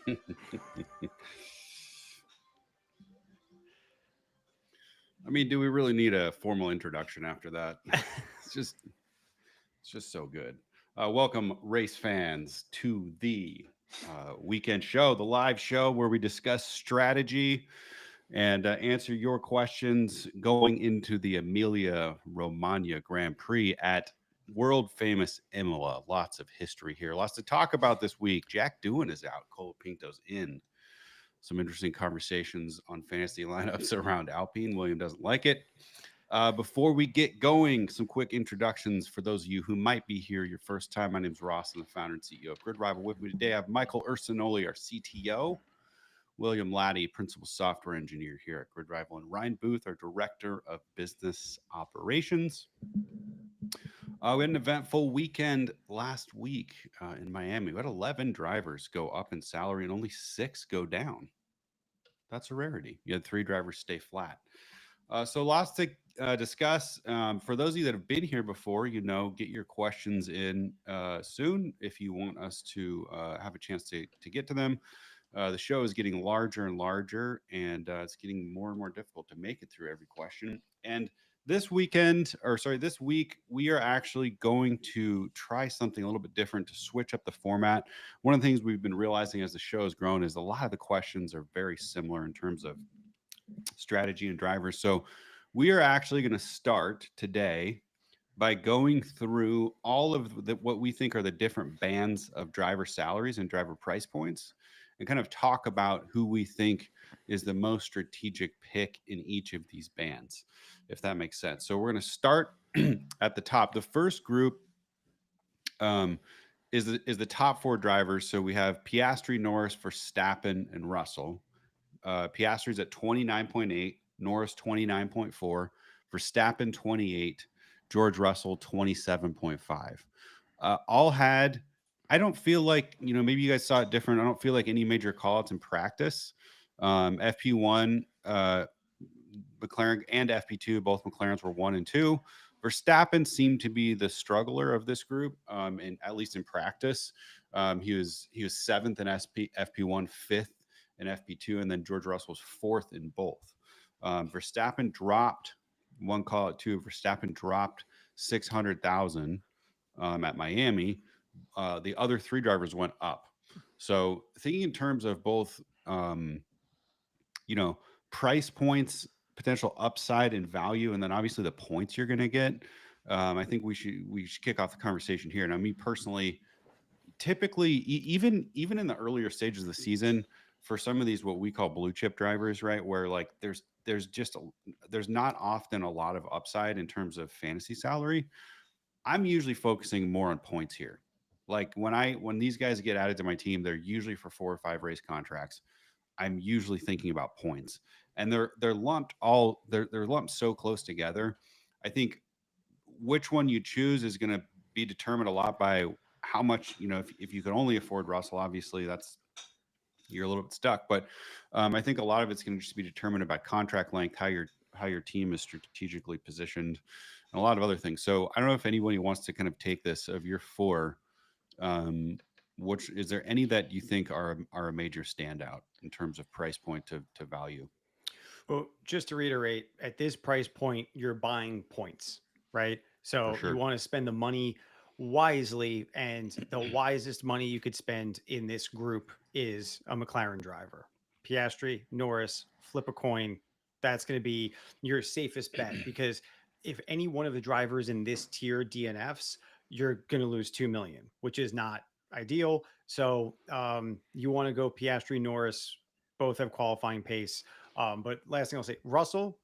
I mean, do we really need a formal introduction after that? It's just, it's just so good. Welcome, race fans, to the weekend show, the live show where we discuss strategy and answer your questions going into the Emilia Romagna Grand Prix at world famous Imola. Lots of history here, lots to talk about this week. Jack Doohan is out, Cole Pinto's in. Some interesting conversations on fantasy lineups around Alpine. William doesn't like it. Before we get going, some quick introductions for those of you who might be here your first time. My name is Ross. I'm the founder and CEO of GridRival. With me today, I have Michael Ursinoli, our CTO, William Laddie, principal software engineer here at GridRival, and Ryan Booth, our director of business operations. We had an eventful weekend last week in Miami. We had 11 drivers go up in salary and only 6 go down. That's a rarity. You had 3 drivers stay flat. So lots to discuss. For those of you that have been here before, get your questions in soon if you want us to have a chance to get to them. The show is getting larger and larger, and it's getting more and more difficult to make it through every question. And this this week, we are actually going to try something a little bit different to switch up the format. One of the things we've been realizing as the show has grown is a lot of the questions are very similar in terms of strategy and drivers. So we are actually going to start today by going through all of what we think are the different bands of driver salaries and driver price points and kind of talk about who we think is the most strategic pick in each of these bands, if that makes sense. So we're going to start at the top. The first group is the top 4 drivers. So we have Piastri, Norris, Verstappen, and Russell. Piastri's at 29.8, Norris 29.4, Verstappen 28, George Russell 27.5. All had, I don't feel like, maybe you guys saw it different. I don't feel like any major callouts in practice. FP1, McLaren and FP2, both McLarens were 1 and 2. Verstappen seemed to be the struggler of this group, and at least in practice. He was 7th in FP1, 5th in FP2, and then George Russell was 4th in both. Verstappen dropped one call at 2. Verstappen dropped 600,000 at Miami. The other 3 drivers went up. So thinking in terms of both, price points, potential upside and value, and then obviously the points you're going to get. I think we should kick off the conversation here. Now, me personally, typically, even in the earlier stages of the season, for some of these what we call blue chip drivers, right, where like there's not often a lot of upside in terms of fantasy salary. I'm usually focusing more on points here. Like when these guys get added to my team, they're usually for 4 or 5 race contracts. I'm usually thinking about points, and they're lumped so close together. I think which one you choose is going to be determined a lot by how much, if you can only afford Russell, obviously you're a little bit stuck. But I think a lot of it's going to just be determined by contract length, how your team is strategically positioned, and a lot of other things. So I don't know if anybody wants to kind of take this of your 4. Which is there any that you think are a major standout in terms of price point to value? Well, just to reiterate, at this price point, you're buying points, right? For So you sure. want to spend the money wisely, and the wisest money you could spend in this group is a McLaren driver. Piastri, Norris, flip a coin. That's going to be your safest bet because if any one of the drivers in this tier DNFs, you're going to lose 2 million, which is not ideal. So you want to go Piastri, Norris. Both have qualifying pace. But last thing I'll say, Russell,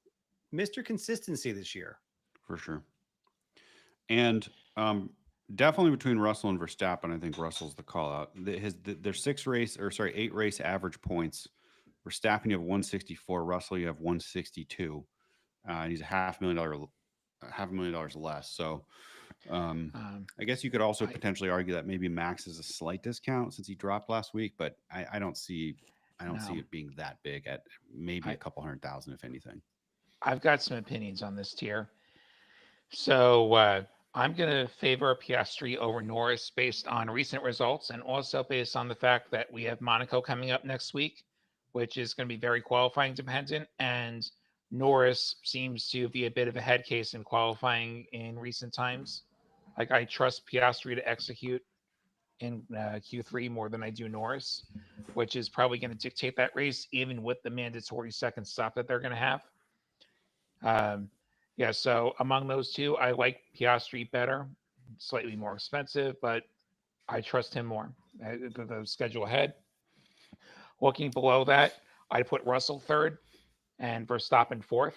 Mr. Consistency this year. For sure. And definitely between Russell and Verstappen, I think Russell's the call out. Their 8 race average points. Verstappen, you have 164. Russell, you have 162. And he's $500,000 less. So I guess you could also potentially argue that maybe Max is a slight discount since he dropped last week, but I don't see it being that big at maybe a couple 100,000 if anything. I've got some opinions on this tier. So I'm going to favor Piastri over Norris based on recent results and also based on the fact that we have Monaco coming up next week, which is going to be very qualifying dependent. And Norris seems to be a bit of a head case in qualifying in recent times. Like, I trust Piastri to execute in Q3 more than I do Norris, which is probably going to dictate that race, even with the mandatory second stop that they're going to have. Um, yeah, so among those two, I like Piastri better, slightly more expensive, but I trust him more. The schedule ahead. Looking below that, I'd put Russell third and Verstappen fourth.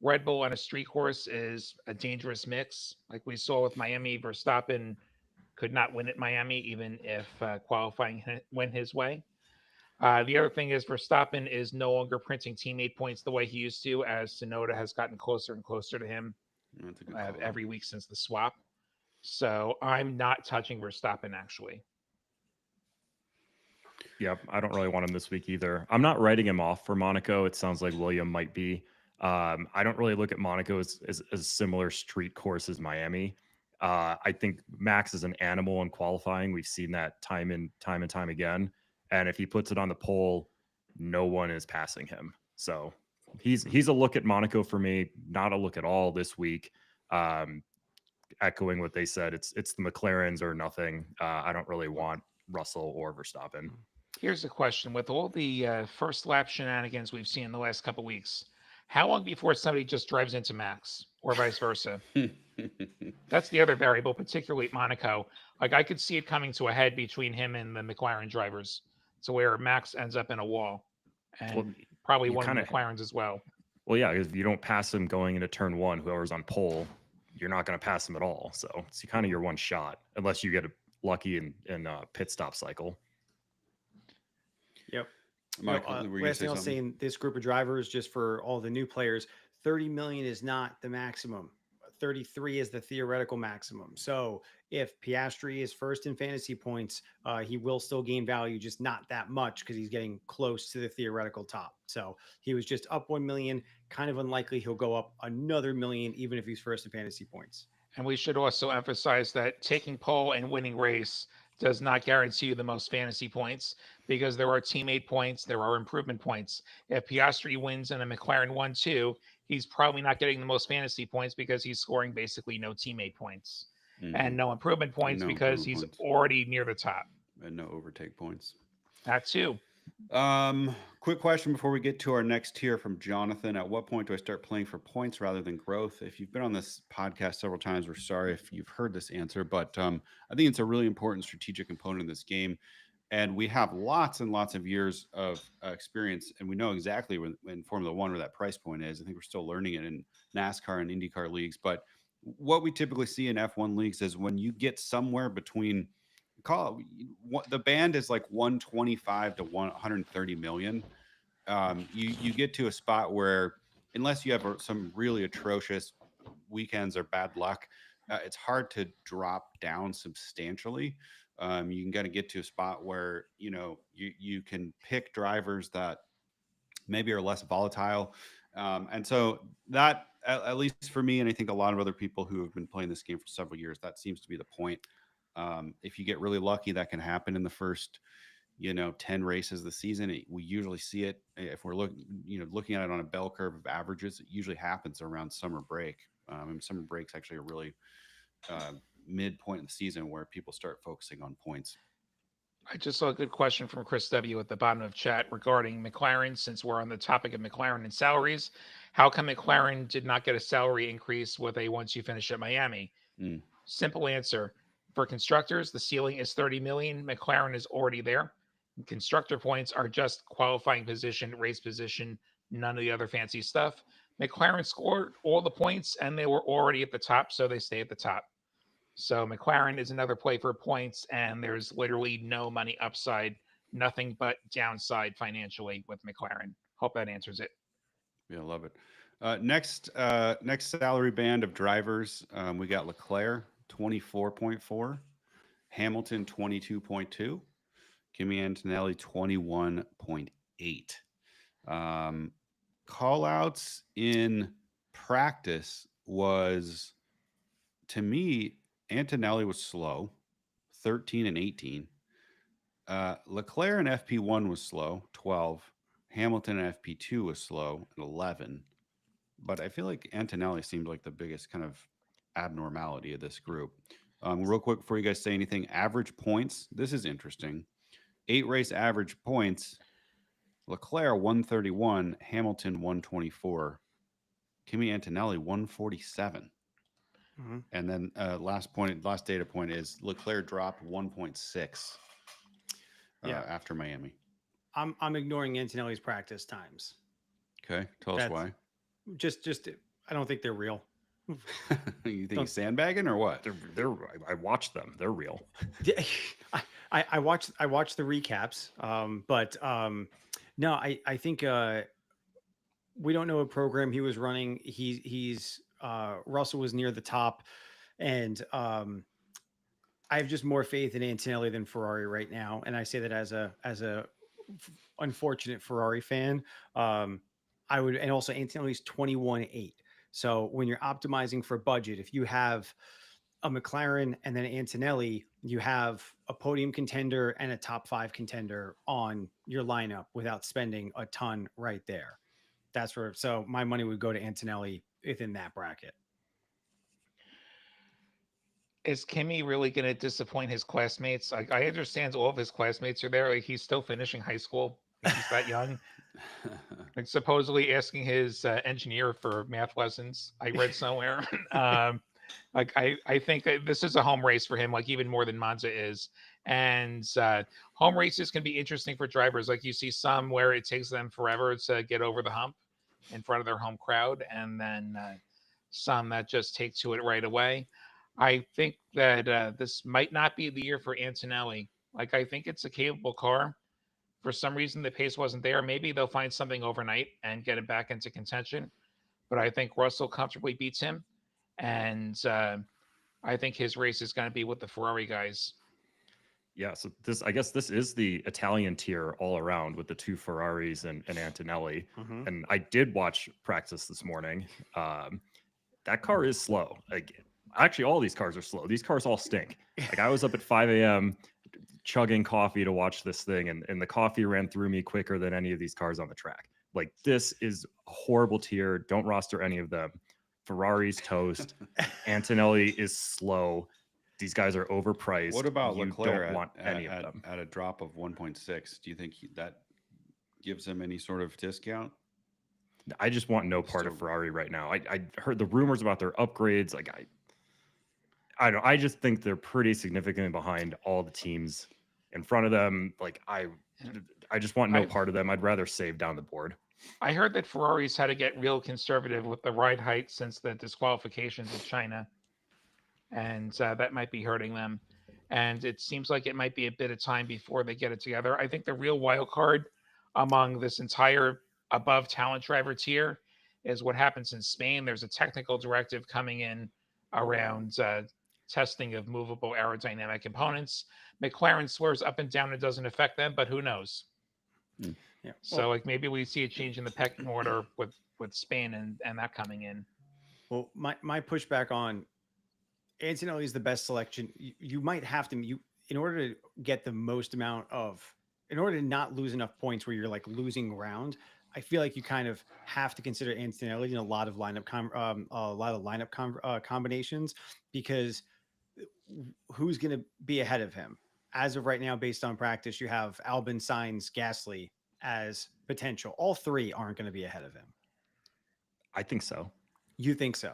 Red Bull on a street course is a dangerous mix. Like we saw with Miami, Verstappen could not win at Miami, even if qualifying went his way. The other thing is Verstappen is no longer printing teammate points the way he used to, as Sonoda has gotten closer and closer to him That's a good call. every week since the swap. So I'm not touching Verstappen actually. Yep, I don't really want him this week either. I'm not writing him off for Monaco. It sounds like William might be. I don't really look at Monaco as a similar street course as Miami. I think Max is an animal in qualifying. We've seen that time and time again. And if he puts it on the pole, no one is passing him. So he's a look at Monaco for me, not a look at all this week. Um, Echoing what they said, it's the McLarens or nothing. I don't really want Russell or Verstappen. Here's the question: with all the first lap shenanigans we've seen in the last couple weeks, how long before somebody just drives into Max, or vice versa? That's the other variable, particularly at Monaco. Like I could see it coming to a head between him and the McLaren drivers, to where Max ends up in a wall, Well, and probably you one of kind the of McLarens as well. well, yeah, if you don't pass him going into turn one, whoever's on pole, you're not going to pass him at all. So it's kind of your one shot, unless you get lucky in pit stop cycle. Yep. Mike, were you gonna Last say thing I'll say something? in this group of drivers, just for all the new players, 30 million is not the maximum. 33 is the theoretical maximum. So if Piastri is first in fantasy points, he will still gain value, just not that much because he's getting close to the theoretical top. So he was just up 1 million. Kind of unlikely he'll go up another million, even if he's first in fantasy points. And we should also emphasize that taking pole and winning race does not guarantee you the most fantasy points because there are teammate points, there are improvement points. If Piastri wins and a McLaren 1 2, he's probably not getting the most fantasy points because he's scoring basically no teammate points and no improvement And points no because improvement he's points already near the top. and no overtake points. That too. Quick question before we get to our next tier from Jonathan. At what point do I start playing for points rather than growth? If you've been on this podcast several times, we're sorry if you've heard this answer, but I think it's a really important strategic component of this game. And we have lots and lots of years of experience, and we know exactly when Formula One where that price point is. I think we're still learning it in NASCAR and IndyCar leagues, but what we typically see in F1 leagues is when you get somewhere between call what the band is like 125 to 130 million. You get to a spot where unless you have some really atrocious weekends or bad luck, it's hard to drop down substantially. You can kind of get to a spot where you can pick drivers that maybe are less volatile. And so that, at least for me, and I think a lot of other people who have been playing this game for several years, that seems to be the point. If you get really lucky, that can happen in the first, 10 races of the season. We usually see it if we're looking at it on a bell curve of averages. It usually happens around summer break. And summer break's actually a really midpoint in the season where people start focusing on points. I just saw a good question from Chris W. at the bottom of chat regarding McLaren. Since we're on the topic of McLaren and salaries, how come McLaren did not get a salary increase with a once you finish at Miami? Mm. Simple answer. For constructors, the ceiling is 30 million. McLaren is already there. Constructor points are just qualifying position, race position, none of the other fancy stuff. McLaren scored all the points and they were already at the top, so they stay at the top. So McLaren is another play for points, and there's literally no money upside, nothing but downside financially with McLaren. Hope that answers it. Yeah, love it. Next salary band of drivers, we got Leclerc 24.4, Hamilton 22.2, Kimi Antonelli 21.8. Call outs in practice was to me, Antonelli was slow, 13 and 18. Leclerc in FP1 was slow, 12. Hamilton in FP2 was slow at 11. But I feel like Antonelli seemed like the biggest kind of abnormality of this group. Real quick before you guys say anything, average points. This is interesting. 8 race average points. Leclerc 131, Hamilton 124, Kimi Antonelli 147. Mm-hmm. And then last data point is Leclerc dropped 1.6 after Miami. I'm ignoring Antonelli's practice times. Okay, tell us why. Just I don't think they're real. You think he's sandbagging or what? I watched them. They're real. I watched the recaps, but no, I think we don't know what program he was running. He's Russell was near the top, and I have just more faith in Antonelli than Ferrari right now, and I say that as a unfortunate Ferrari fan. I would, and also Antonelli's 21-8. So when you're optimizing for budget, if you have a McLaren and then Antonelli, you have a podium contender and a top 5 contender on your lineup without spending a ton right there. That's where, so my money would go to Antonelli within that bracket. Is Kimi really going to disappoint his classmates? I understand all of his classmates are there. Like, he's still finishing high school. Like, he's that young. Like, supposedly asking his engineer for math lessons. I read somewhere. I think that this is a home race for him, like even more than Monza is. And home races can be interesting for drivers. Like, you see some where it takes them forever to get over the hump in front of their home crowd, and then some that just take to it right away. I think that this might not be the year for Antonelli. Like, I think it's a capable car. For some reason, the pace wasn't there. Maybe they'll find something overnight and get him back into contention. But I think Russell comfortably beats him. And I think his race is going to be with the Ferrari guys. Yeah, so I guess this is the Italian tier all around with the 2 Ferraris and Antonelli. Mm-hmm. And I did watch practice this morning. That car is slow. Actually, all these cars are slow. These cars all stink. Like, I was up at 5 a.m. chugging coffee to watch this thing, and the coffee ran through me quicker than any of these cars on the track. Like, this is a horrible tier. Don't roster any of them. Ferrari's toast. Antonelli is slow. These guys are overpriced. What about Leclerc don't want any of them at a drop of 1.6? Do you think that gives him any sort of discount? I just want no part of Ferrari right now. I heard the rumors about their upgrades. Like, I don't know. I just think they're pretty significantly behind all the teams in front of them. Like, I just want no part of them. I'd rather save down the board. I heard that Ferrari's had to get real conservative with the ride height since the disqualifications in China. And that might be hurting them. And it seems like it might be a bit of time before they get it together. I think the real wild card among this entire above talent driver tier is what happens in Spain. There's a technical directive coming in around testing of movable aerodynamic components. McLaren swears up and down it doesn't affect them, but who knows? Yeah. So, like, maybe we see a change in the pecking order with Spain and that coming in. Well, my pushback on Antonelli is the best selection. You might have to, in order to get the most amount of, in order to not lose enough points where you're like losing ground, I feel like you kind of have to consider Antonelli in a lot of lineup combinations, because who's going to be ahead of him? As of right now, based on practice, you have Albon, Sainz, Gasly as potential. All 3 aren't going to be ahead of him. I think so. You think so?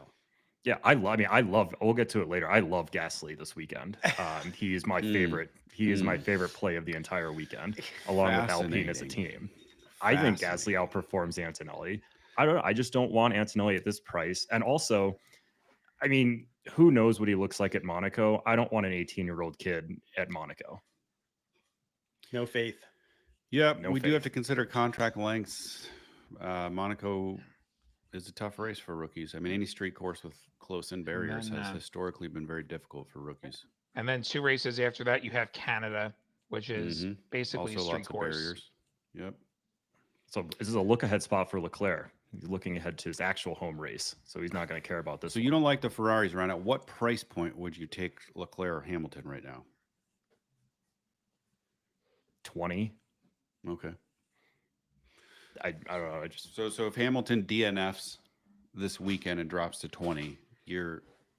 Yeah, I love. We'll get to it later. I love Gasly this weekend. He is my favorite. He is my favorite play of the entire weekend, along with Alpine as a team. I think Gasly outperforms Antonelli. I don't know. I just don't want Antonelli at this price. And also, I mean, who knows what he looks like at Monaco? I don't want an 18-year-old kid at Monaco. No faith. Yeah, we do have to consider contract lengths. Monaco is a tough race for rookies. I mean, any street course with close-in barriers has historically been very difficult for rookies. And then 2 races after that, you have Canada, which is basically also a street lots course. of barriers. Yep. So this is a look-ahead spot for Leclerc. He's looking ahead to his actual home race, so he's not going to care about this. So you don't like the Ferraris right now. What price point would you take Leclerc or Hamilton right now? 20. Okay. I don't know. I just So if Hamilton DNFs this weekend and drops to 20,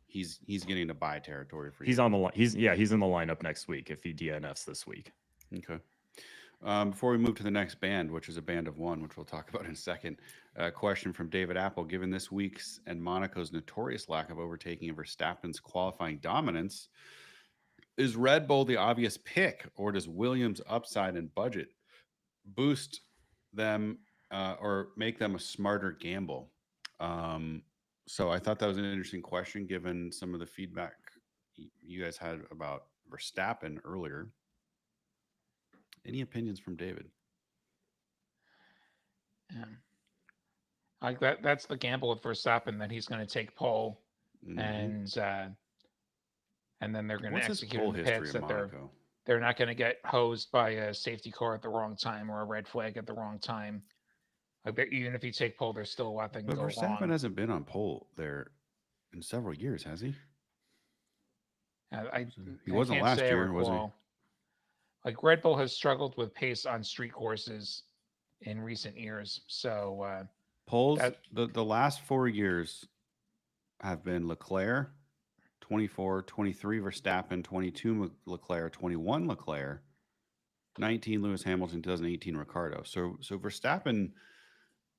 he's getting to buy territory for you. he's on the line. He's in the lineup next week if he DNFs this week. Okay. Before we move to the next band, which is a band of one, which we'll talk about in a second, a question from David Apple. Given this week's and Monaco's notorious lack of overtaking of Verstappen's qualifying dominance, is Red Bull the obvious pick, or does Williams' upside and budget boost them or make them a smarter gamble? So I thought that was an interesting question given some of the feedback you guys had about Verstappen earlier. Any opinions from David? Like that's the gamble with Verstappen, that he's going to take pole, Mhm. and then they're going to What's his execute pole in the history pits in that Monaco? they're not going to get hosed by a safety car at the wrong time or a red flag at the wrong time. I bet even if you take pole, there's still a lot that can But go Verstappen wrong. hasn't been on pole there in several years, has he? He I wasn't can't last say I year, was he? recall. Like Red Bull has struggled with pace on street courses in recent years, so Poles, that- the last 4 years have been Leclerc, 24, 23 Verstappen, 22 Leclerc, 21 Leclerc, 19 Lewis Hamilton, 2018 Ricardo. So Verstappen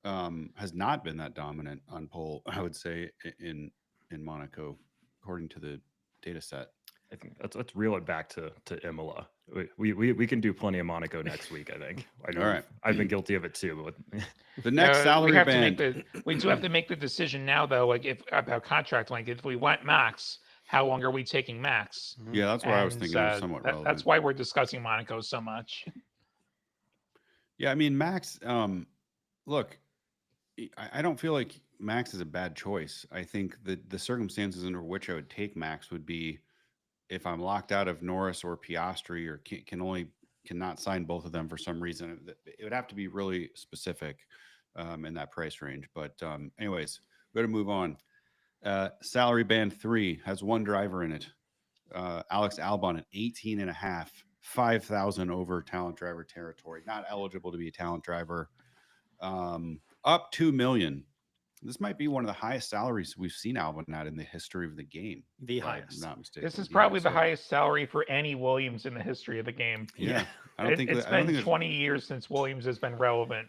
has not been that dominant on pole, I would say, in Monaco, according to the data set. I think let's reel it back to Imola. We can do plenty of Monaco next week. I think. I know All right. I've been guilty of it too. But The next we salary have band. to make we do have to make the decision now, though. Like if about contract length, if we want Max, how long are we taking Max? Yeah, that's what I was And, thinking. Of somewhat relevant. That's why we're discussing Monaco so much. Yeah, I mean, Max, look, I don't feel like Max is a bad choice. I think that the circumstances under which I would take Max would be if I'm locked out of Norris or Piastri, or cannot sign both of them for some reason. It would have to be really specific in that price range. But anyways, we got to move on. Salary band 3 has one driver in it. Alex Albon at 18 and a half, 5,000 over talent driver territory, not eligible to be a talent driver. Up 2 million. This might be one of the highest salaries we've seen Albon at in the history of the game. The if I'm highest. not mistaken. This is Yeah, probably the so- highest salary for any Williams in the history of the game. Yeah, I don't think It's I don't been think 20 years since Williams has been relevant.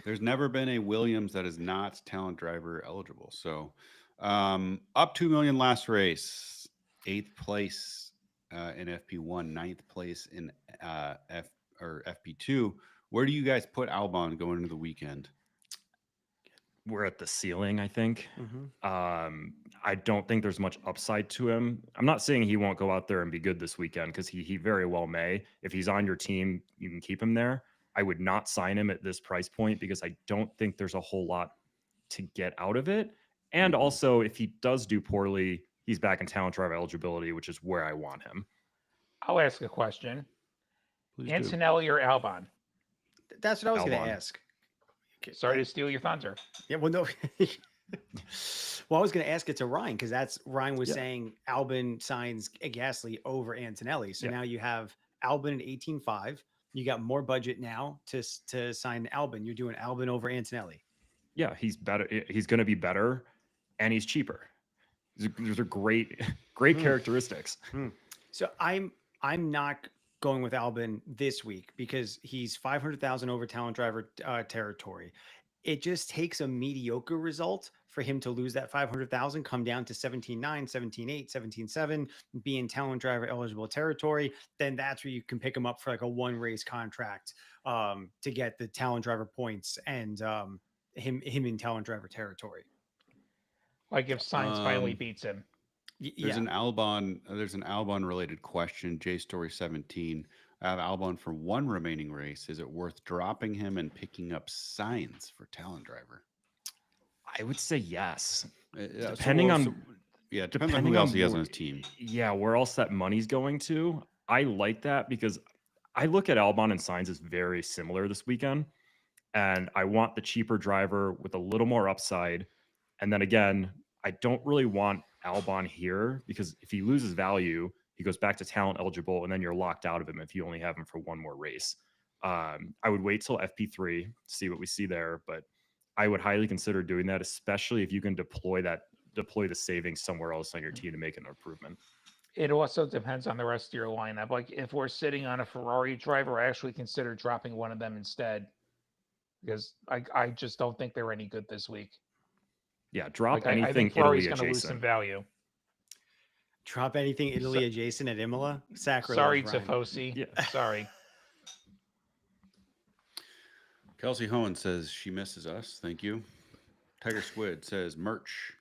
there's never been a Williams that is not talent driver eligible. So up 2 million last race, 8th place in FP1, 9th place in FP2. Where do you guys put Albon going into the weekend? we're at the ceiling, I think. Mhm. I don't think there's much upside to him. I'm not saying he won't go out there and be good this weekend, because he very well may. If he's on your team, you can keep him there. I would not sign him at this price point because I don't think there's a whole lot to get out of it. And Mhm. also, if he does do poorly, he's back in talent driver eligibility, which is where I want him. I'll ask a question. Please do. Antonelli or Albon? That's what I was going Albon. to ask. Sorry to steal your thunder. Yeah, well, no. Well, I was going to ask it to Ryan, because that's Ryan was Yeah. saying Albon signs Gasly over Antonelli. So Yeah. now you have Albon at 18.5. You got more budget now to sign Albon. You're doing Albon over Antonelli. Yeah, he's better. He's going to be better, and he's cheaper. Those are great characteristics. So I'm not going with Albon this week because he's 500,000 over talent driver territory. It just takes a mediocre result for him to lose that 500,000, come down to 17.9, 17.8, 17.7, be in talent driver eligible territory. Then that's where you can pick him up for like a one race contract to get the talent driver points and him in talent driver territory. Like if Sainz finally beats him. There's an Albon related question. J Story 17. I have Albon for one remaining race. Is it worth dropping him and picking up Sainz for talent driver? I would say yes. Depending on who else he has on his team. Yeah, where else that money's going to. I like that because I look at Albon and Sainz as very similar this weekend. and I want the cheaper driver with a little more upside. And then again, I don't really want Albon here because if he loses value, he goes back to talent eligible, and then you're locked out of him if you only have him for one more race. I would wait till FP3 to see what we see there, but I would highly consider doing that, especially if you can deploy the savings somewhere else on your team to make an improvement. It also depends on the rest of your lineup. Like if we're sitting on a Ferrari driver, I actually consider dropping one of them instead because I just don't think they're any good this week. Yeah, drop Like I anything think Ferrari's Italy going to lose some adjacent. value. Drop anything Italy adjacent at Imola. Sacrilege. Sorry, Ryan. Tifosi. Yeah. Sorry. Kelsey Hohen says she misses us. Thank you. Tiger Squid says merch.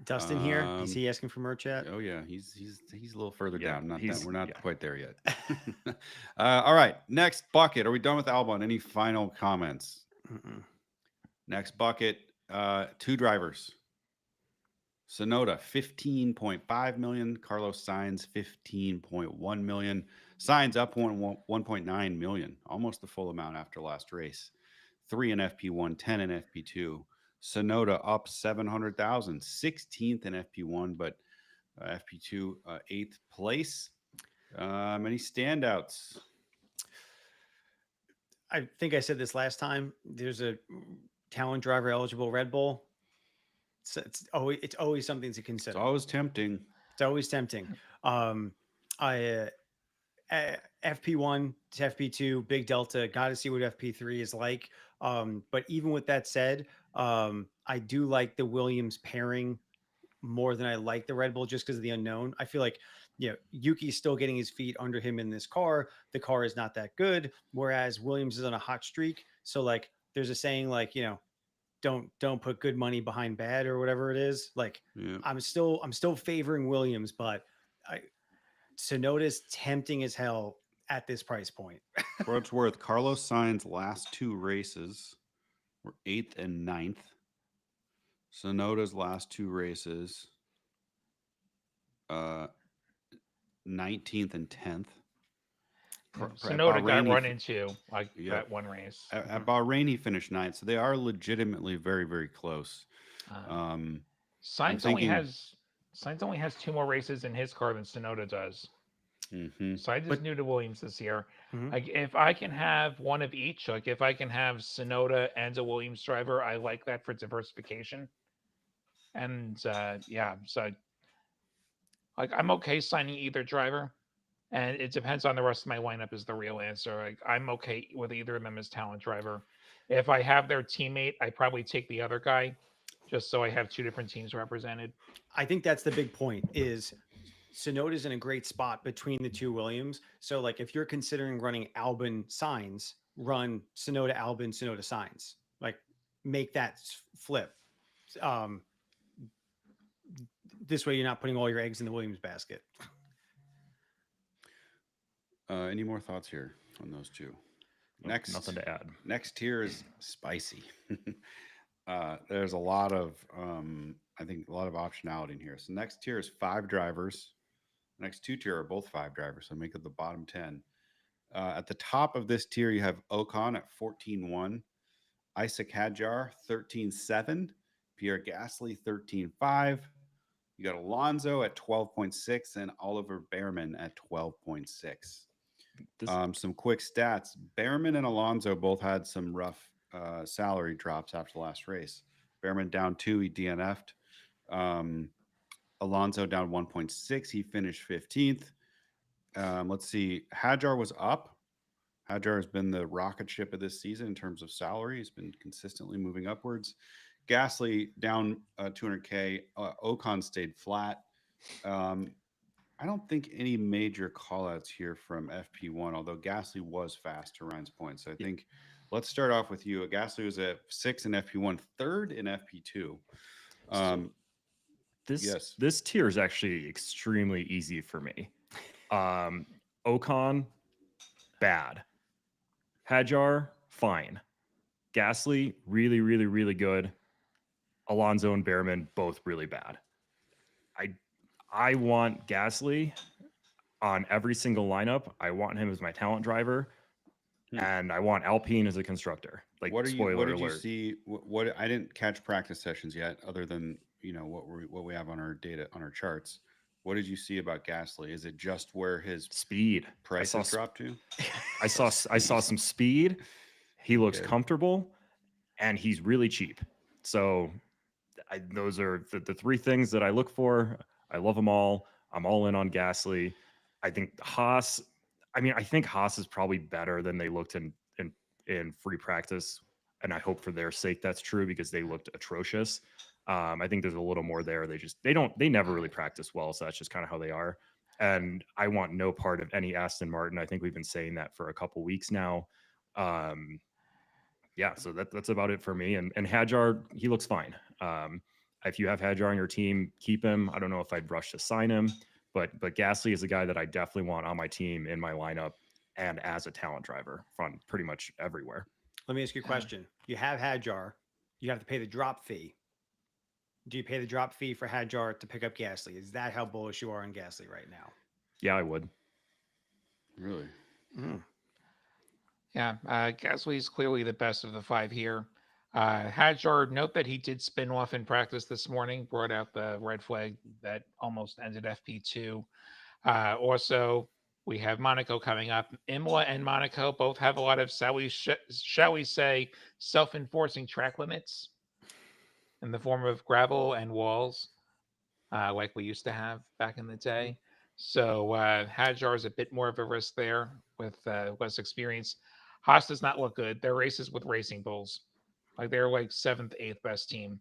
Dustin here. Is he asking for merch yet? Oh yeah, he's a little further Yeah, down. We're not yeah. quite there yet. All right, next bucket. Are we done with Albon? Any final comments? Mm-mm. Next bucket. 2 drivers. Sonoda 15.5 million. Carlos Sainz 15.1 million. Sainz up 1.9 million, almost the full amount after last race. 3 in FP1, 10 in FP2. Sonoda up 700,000, 16th in FP1, but FP2 8th place. Any standouts? I think I said this last time. There's a talent driver eligible Red Bull. So it's always something to It's consider. always tempting. It's always tempting. FP1 to FP2, big delta. Got to see what FP3 is like. But even with that said, I do like the Williams pairing more than I like the Red Bull just because of the unknown. I feel like, Yuki's still getting his feet under him in this car. The car is not that good, whereas Williams is on a hot streak. So like, there's a saying like, don't put good money behind bad or whatever it is. Like, Yeah. I'm still favoring Williams, but Sonoda's tempting as hell at this price point. For what it's worth, Carlos Sainz's last 2 races were 8th and 9th. Sonoda's last 2 races, 19th and 10th. Sonoda got Bahrain, run into Yeah. that one race. At Bahrain, he finished 9th, so they are legitimately very, very close. Sainz thinking- only has 2 more races in his car than Sonoda does. Sainz is new to Williams this year. Mhm. Like if I can have one of each, like if I can have Sonoda and a Williams driver, I like that for diversification. And so like I'm okay signing either driver, and it depends on the rest of my lineup is the real answer. Like I'm okay with either of them as talent driver. If I have their teammate, I probably take the other guy, just so I have 2 different teams represented. I think that's the big point is Sonoda's in a great spot between the 2 Williams. So like if you're considering running Albon Sainz, run Sonoda Albon, Sonoda Sainz. Like make that flip. This way you're not putting all your eggs in the Williams basket. Any more thoughts here on those 2? Next, Nothing to add. Next tier is spicy. There's a lot of, I think, a lot of optionality in here. So next tier is 5 drivers. Next 2 tier are both 5 drivers, so make it the bottom 10. At the top of this tier, you have Ocon at 14.1, Isaac Hadjar 13.7, Pierre Gasly 13.5. You got Alonso at 12.6 and Oliver Behrman at 12.6. Some quick stats. Behrman and Alonso both had some rough salary drops after the last race. Behrman down 2, he DNF'd. Alonso down 1.6, he finished 15th. Let's see. Hadjar was up. Hadjar has been the rocket ship of this season in terms of salary. He's been consistently moving upwards. Gasly down 200K. Ocon stayed flat. I don't think any major callouts here from FP1, although Gasly was fast to Ryan's point. So I think let's start off with you. Gasly was at 6 in FP1, 3rd in FP2. This tier is actually extremely easy for me. Ocon, bad. Hadjar, fine. Gasly, really, really, really good. Alonso and Behrman, both really bad. I want Gasly on every single lineup. I want him as my talent driver. and I want Alpine as a constructor. Like, What spoiler did you alert. see? What I didn't catch practice sessions yet, other than what we have on our data on our charts. What did you see about Gasly? Is it just where his Speed. price has dropped to? I saw some speed. He looks Okay. comfortable, and he's really cheap. So those are the three things that I look for. I love them all. I'm all in on Gasly. I think Haas. I mean, I think Haas is probably better than they looked in free practice, and I hope for their sake that's true because they looked atrocious. I think there's a little more there. They never really practice well, so that's just kind of how they are. And I want no part of any Aston Martin. I think we've been saying that for a couple weeks now. Um, yeah, so that's about it for me. And Hadjar, he looks fine. If you have Hadjar on your team, keep him. I don't know if I'd rush to sign him, but Gasly is a guy that I definitely want on my team, in my lineup, and as a talent driver from pretty much everywhere. Let me ask you a question. You have Hadjar. You have to pay the drop fee. Do you pay the drop fee for Hadjar to pick up Gasly? Is that how bullish you are on Gasly right now? Yeah, I would. Really? Yeah, Gasly is clearly the best of the five here. Hadjar, note that he did spin off in practice this morning, brought out the red flag that almost ended FP2. Also, we have Monaco coming up. Imola and Monaco both have a lot of, shall we say, self-enforcing track limits in the form of gravel and walls, like we used to have back in the day. So Hadjar is a bit more of a risk there with less experience. Haas does not look good. Their races with Racing Bulls, like they're like seventh, eighth best team.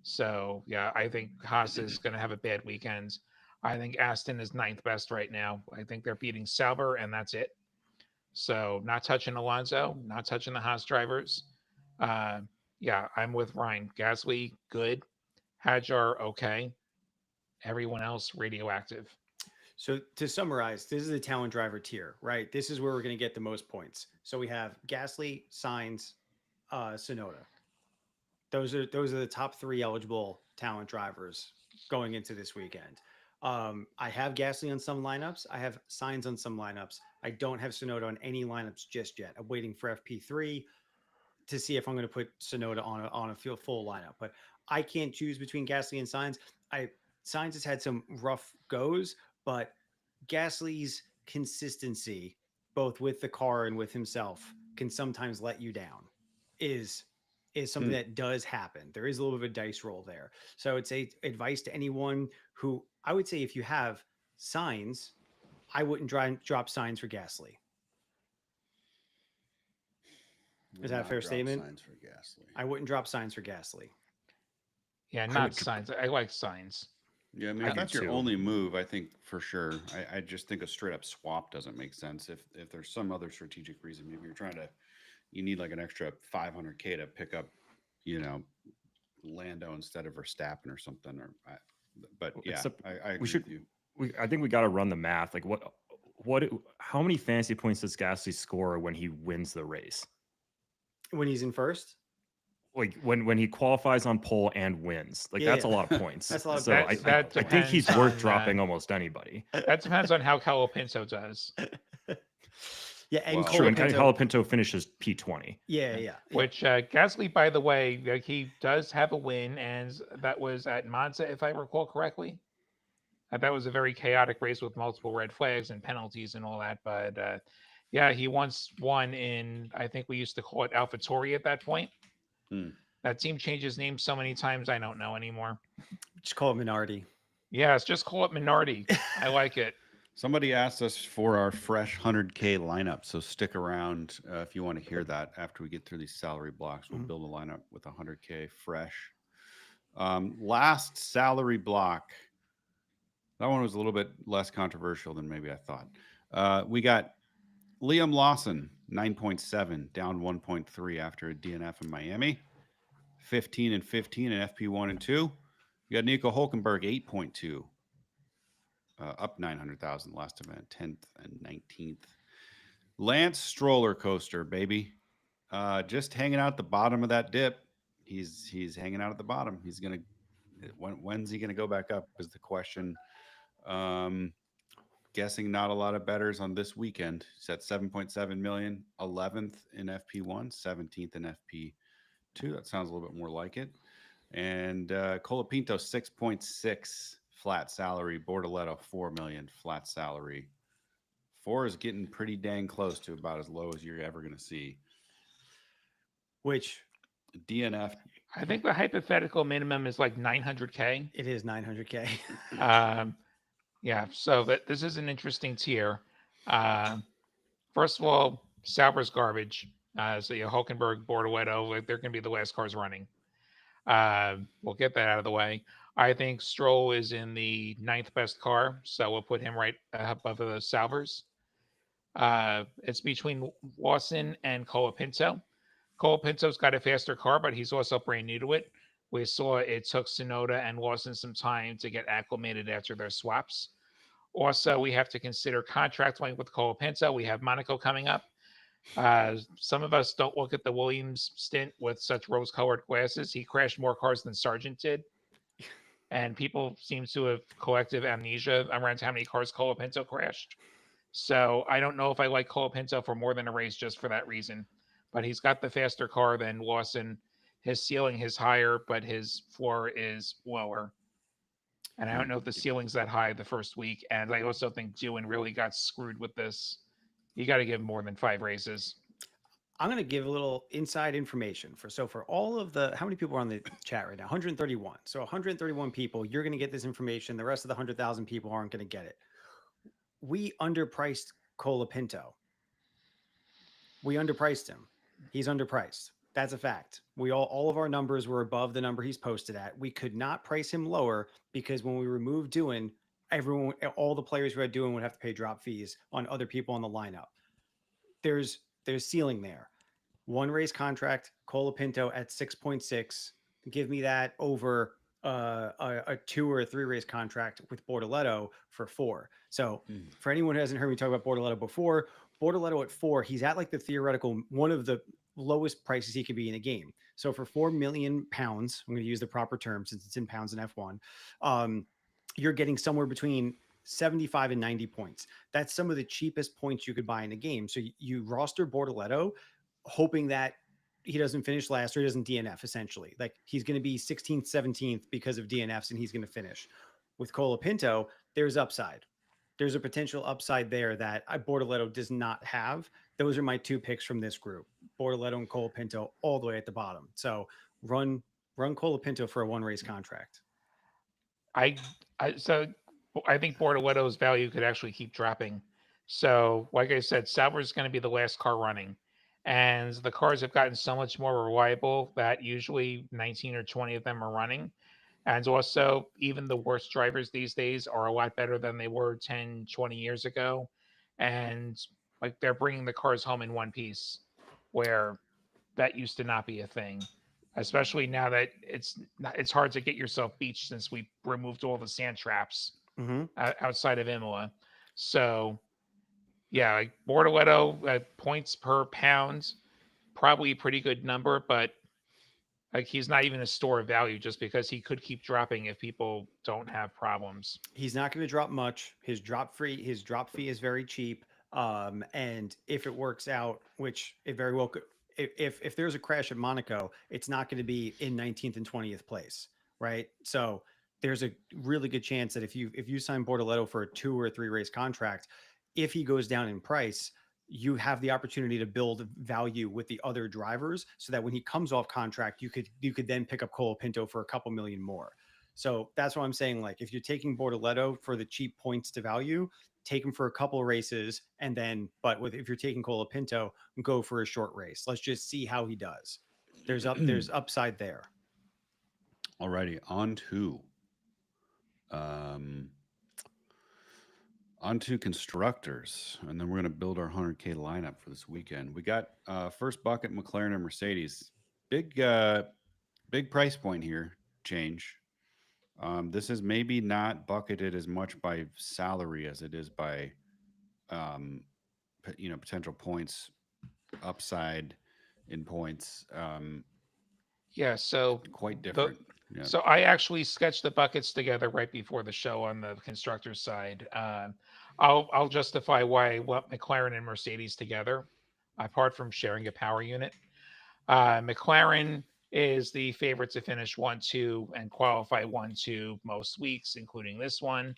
So yeah, I think Haas is going to have a bad weekend. I think Aston is ninth best right now. I think they're beating Sauber, and that's it. So not touching Alonso, not touching the Haas drivers. Uh, yeah, I'm with Ryan. Gasly, good. Hadjar, okay. Everyone else, radioactive. So to summarize, this is the talent driver tier, right? This is where we're going to get the most points. So we have Gasly, Sainz, Sonoda. Those are the top three eligible talent drivers going into this weekend. I have Gasly on some lineups. I have Sainz on some lineups. I don't have Sonoda on any lineups just yet. I'm waiting for FP3 to see if I'm going to put Sonoda on a full lineup. But I can't choose between Gasly and Sainz. Sainz has had some rough goes, but Gasly's consistency, both with the car and with himself, can sometimes let you down. Is something that does happen. There is a little bit of a dice roll there. So it's a advice to anyone who, I would say, if you have Sainz, I wouldn't drop Sainz for Gasly. Is that a fair statement? Signs for Gasly. I wouldn't drop Sainz for Gasly. Yeah, not signs. I like signs. Yeah, I mean, I if do that's your too. only move, I think for sure. I just think a straight up swap doesn't make sense. If there's some other strategic reason, maybe you need like an extra 500K to pick up, Lando instead of Verstappen or something. But yeah, Except I agree with you. I think we got to run the math. Like how many fantasy points does Gasly score when he wins the race? When he's in first? Like when he qualifies on pole and wins, like that's a lot of points. That's a lot of so points. I think he's depends worth on, dropping almost anybody. That depends on how Calopinto does. Yeah, and Well, True, and Colapinto. Colapinto finishes P20. Yeah. Which Gasly, by the way, he does have a win, and that was at Monza, if I recall correctly. That was a very chaotic race with multiple red flags and penalties and all that. But yeah, he once won in, I think we used to call it AlphaTauri at that point. That team changes names so many times, I don't know anymore. Just call it Minardi. Yes, just call it Minardi. I like it. Somebody asked us for our fresh 100K lineup, so stick around if you want to hear that. After we get through these salary blocks, we'll build a lineup with 100K fresh. Last salary block. That one was a little bit less controversial than maybe I thought. We got Liam Lawson, 9.7, down 1.3 after a DNF in Miami. 15 and 15 in FP1 and 2. You got Nico Hulkenberg, 8.2. Up 900,000 last event, 10th and 19th. Lance Stroller Coaster, baby. Just hanging out the bottom of that dip. He's hanging out at the bottom. He's gonna when's he gonna go back up is the question. guessing not a lot of betters on this weekend. He's at 7.7 million, 11th in FP1, 17th in FP2. That sounds a little bit more like it. And Colapinto 6.6 flat salary, Bortoletto 4 million flat salary. 4 is getting pretty dang close to about as low as you're ever going to see. Which DNF. I think the hypothetical minimum is like 900K. it is 900K. Yeah, so this is an interesting tier. First of all, Sauber's garbage. So Hulkenberg, Bortoletto, like, they're going to be the last cars running. We'll get that out of the way. I think Stroll is in the 9th best car, so we'll put him right above the Saubers. It's between Lawson and Colapinto. Colapinto's got a faster car, but he's also brand new to it. We saw it took Sonoda and Lawson some time to get acclimated after their swaps. Also, we have to consider contract length with Colapinto. We have Monaco coming up. Some of us don't look at the Williams stint with such rose-colored glasses. He crashed more cars than Sargent did. And people seem to have collective amnesia around how many cars Colapinto crashed. So I don't know if I like Colapinto for more than a race just for that reason. But he's got the faster car than Lawson. His ceiling is higher, but his floor is lower. And I don't know if the ceiling's that high the first week. And I also think Dewin really got screwed with this. You got to give more than 5 races. I'm going to give a little inside information for all of the, how many people are on the chat right now? 131. So 131 people, you're going to get this information. The rest of the 100,000 people aren't going to get it. We underpriced Colapinto. We underpriced him. He's underpriced. That's a fact. All of our numbers were above the number he's posted at. We could not price him lower because when we removed Dewin, all the players who had Dewin would have to pay drop fees on other people on the lineup. There's ceiling there. 1 race contract, Colapinto at 6.6. Give me that over a 2 or a 3 race contract with Bortoletto for 4. So for anyone who hasn't heard me talk about Bortoletto before, Bortoletto at 4, he's at like the theoretical, one of the lowest prices he could be in a game. So for 4 million pounds, I'm going to use the proper term since it's in pounds in F1, you're getting somewhere between 75 and 90 points. That's some of the cheapest points you could buy in a game. So you roster Bortoletto hoping that he doesn't finish last or he doesn't DNF, essentially. Like he's going to be 16th, 17th because of DNFs and he's going to finish. With Colapinto, there's upside. There's a potential upside there that Bortoletto does not have. Those are my 2 picks from this group, Bortoletto and Colapinto all the way at the bottom. So run Colapinto for a 1 race contract. So I think Bortoletto's value could actually keep dropping. So, like I said, Sauber's going to be the last car running. And the cars have gotten so much more reliable that usually 19 or 20 of them are running. And also, even the worst drivers these days are a lot better than they were 10, 20 years ago. And like they're bringing the cars home in one piece, where that used to not be a thing. Especially now that it's hard to get yourself beached since we removed all the sand traps outside of Imola. So yeah, like Bortoletto points per pound, probably a pretty good number, but like he's not even a store of value just because he could keep dropping if people don't have problems. He's not going to drop much. His drop fee is very cheap. And if it works out, which it very well could, if there's a crash at Monaco, it's not going to be in 19th and 20th place, right? So there's a really good chance that if you sign Bortoletto for a 2 or 3 race contract, if he goes down in price, you have the opportunity to build value with the other drivers so that when he comes off contract, you could then pick up Colapinto for a couple million more. So that's what I'm saying. Like if you're taking Bortoletto for the cheap points to value, take him for a couple of races, and then if you're taking Colapinto, go for a short race. Let's just see how he does. There's upside there. Alrighty, on to constructors, and then we're going to build our 100K lineup for this weekend. We got first bucket McLaren and Mercedes. Big price point here change. This is maybe not bucketed as much by salary as it is by potential points, upside in points. Yeah, so quite different. Yeah. So I actually sketched the buckets together right before the show on the constructor side. I'll justify why I want McLaren and Mercedes together, apart from sharing a power unit. McLaren is the favorite to finish 1-2 and qualify 1-2 most weeks, including this one.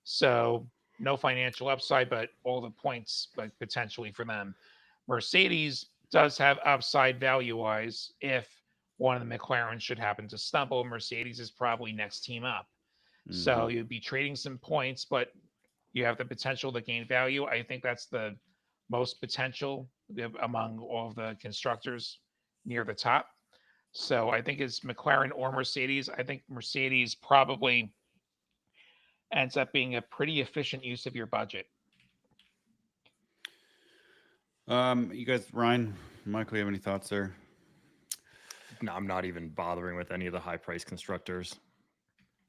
So no financial upside, but all the points like potentially for them. Mercedes does have upside value wise if one of the McLarens should happen to stumble. Mercedes is probably next team up. So Mhm. you'd be trading some points, but you have the potential to gain value. I think that's the most potential among all of the constructors near the top. So I think it's McLaren or Mercedes. I think Mercedes probably ends up being a pretty efficient use of your budget. You guys, Ryan, Michael, you have any thoughts there? No, I'm not even bothering with any of the high price constructors.